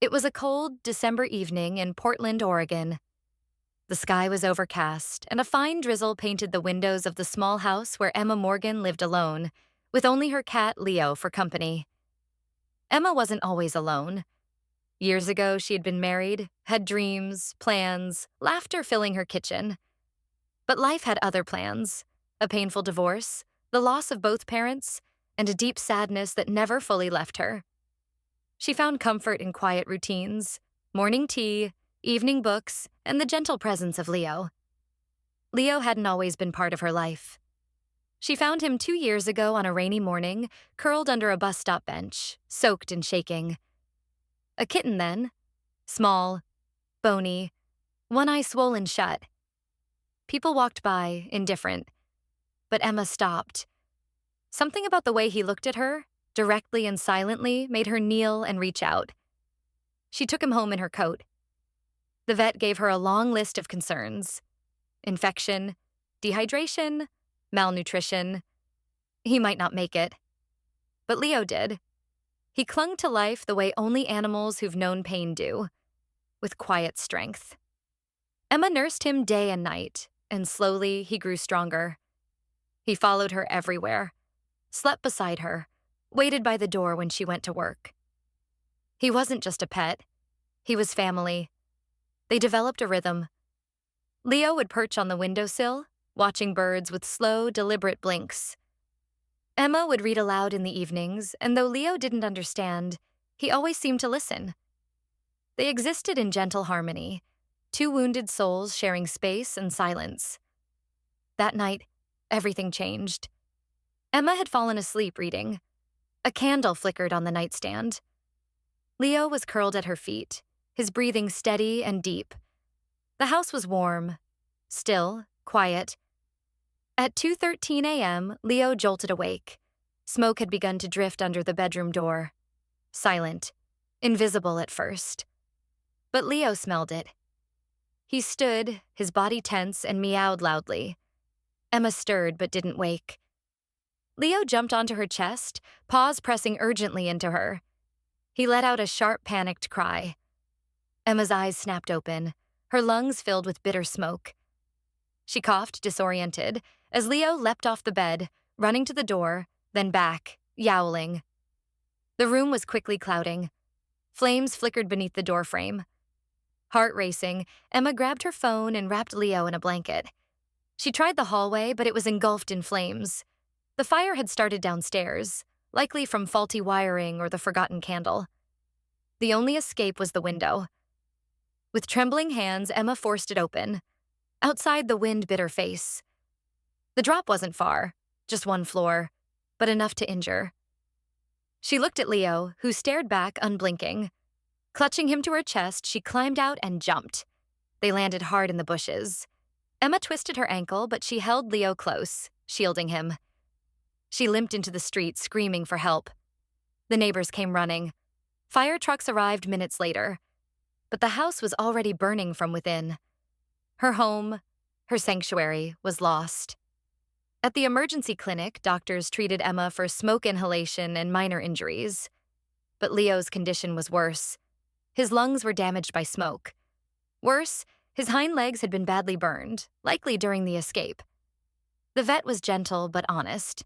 It was a cold December evening in Portland, Oregon. The sky was overcast, and a fine drizzle painted the windows of the small house where Emma Morgan lived alone, with only her cat Leo for company. Emma wasn't always alone. Years ago, she had been married, had dreams, plans, laughter filling her kitchen. But life had other plans: a painful divorce, the loss of both parents, and a deep sadness that never fully left her. She found comfort in quiet routines: morning tea, evening books, and the gentle presence of Leo. Leo hadn't always been part of her life. She found him 2 years ago on a rainy morning, curled under a bus stop bench, soaked and shaking. A kitten then, small, bony, one eye swollen shut. People walked by, indifferent, but Emma stopped. Something about the way he looked at her, directly and silently, made her kneel and reach out. She took him home in her coat. The vet gave her a long list of concerns: infection, dehydration, malnutrition. He might not make it. But Leo did. He clung to life the way only animals who've known pain do, with quiet strength. Emma nursed him day and night, and slowly he grew stronger. He followed her everywhere, slept beside her, waited by the door when she went to work. He wasn't just a pet. He was family. They developed a rhythm. Leo would perch on the windowsill, watching birds with slow, deliberate blinks. Emma would read aloud in the evenings, and though Leo didn't understand, he always seemed to listen. They existed in gentle harmony, two wounded souls sharing space and silence. That night, everything changed. Emma had fallen asleep reading. A candle flickered on the nightstand. Leo was curled at her feet, his breathing steady and deep. The house was warm, still, quiet. At 2:13 a.m., Leo jolted awake. Smoke had begun to drift under the bedroom door. Silent, invisible at first. But Leo smelled it. He stood, his body tense, and meowed loudly. Emma stirred but didn't wake. Leo jumped onto her chest, paws pressing urgently into her. He let out a sharp, panicked cry. Emma's eyes snapped open, her lungs filled with bitter smoke. She coughed, disoriented, as Leo leapt off the bed, running to the door, then back, yowling. The room was quickly clouding. Flames flickered beneath the doorframe. Heart racing, Emma grabbed her phone and wrapped Leo in a blanket. She tried the hallway, but it was engulfed in flames. The fire had started downstairs, likely from faulty wiring or the forgotten candle. The only escape was the window. With trembling hands, Emma forced it open. Outside, the wind bit her face. The drop wasn't far, just one floor, but enough to injure. She looked at Leo, who stared back unblinking. Clutching him to her chest, she climbed out and jumped. They landed hard in the bushes. Emma twisted her ankle, but she held Leo close, shielding him. She limped into the street, screaming for help. The neighbors came running. Fire trucks arrived minutes later. But the house was already burning from within. Her home, her sanctuary, was lost. At the emergency clinic, doctors treated Emma for smoke inhalation and minor injuries. But Leo's condition was worse. His lungs were damaged by smoke. Worse, his hind legs had been badly burned, likely during the escape. The vet was gentle but honest.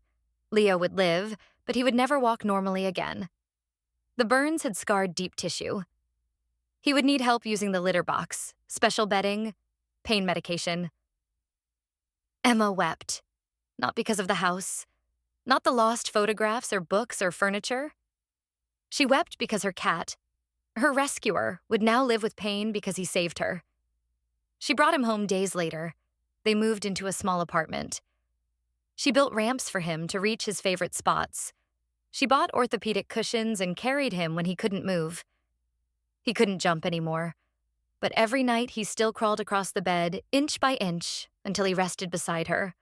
Leo would live, but he would never walk normally again. The burns had scarred deep tissue. He would need help using the litter box, special bedding, pain medication. Emma wept. Not because of the house, not the lost photographs or books or furniture. She wept because her cat, her rescuer, would now live with pain because he saved her. She brought him home days later. They moved into a small apartment. She built ramps for him to reach his favorite spots. She bought orthopedic cushions and carried him when he couldn't move. He couldn't jump anymore, but every night he still crawled across the bed, inch by inch, until he rested beside her,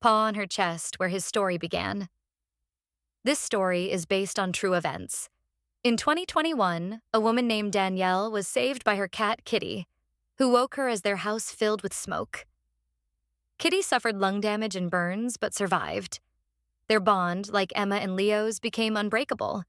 paw on her chest where his story began. This story is based on true events. In 2021, a woman named Danielle was saved by her cat, Kitty, who woke her as their house filled with smoke. Kitty suffered lung damage and burns, but survived. Their bond, like Emma and Leo's, became unbreakable.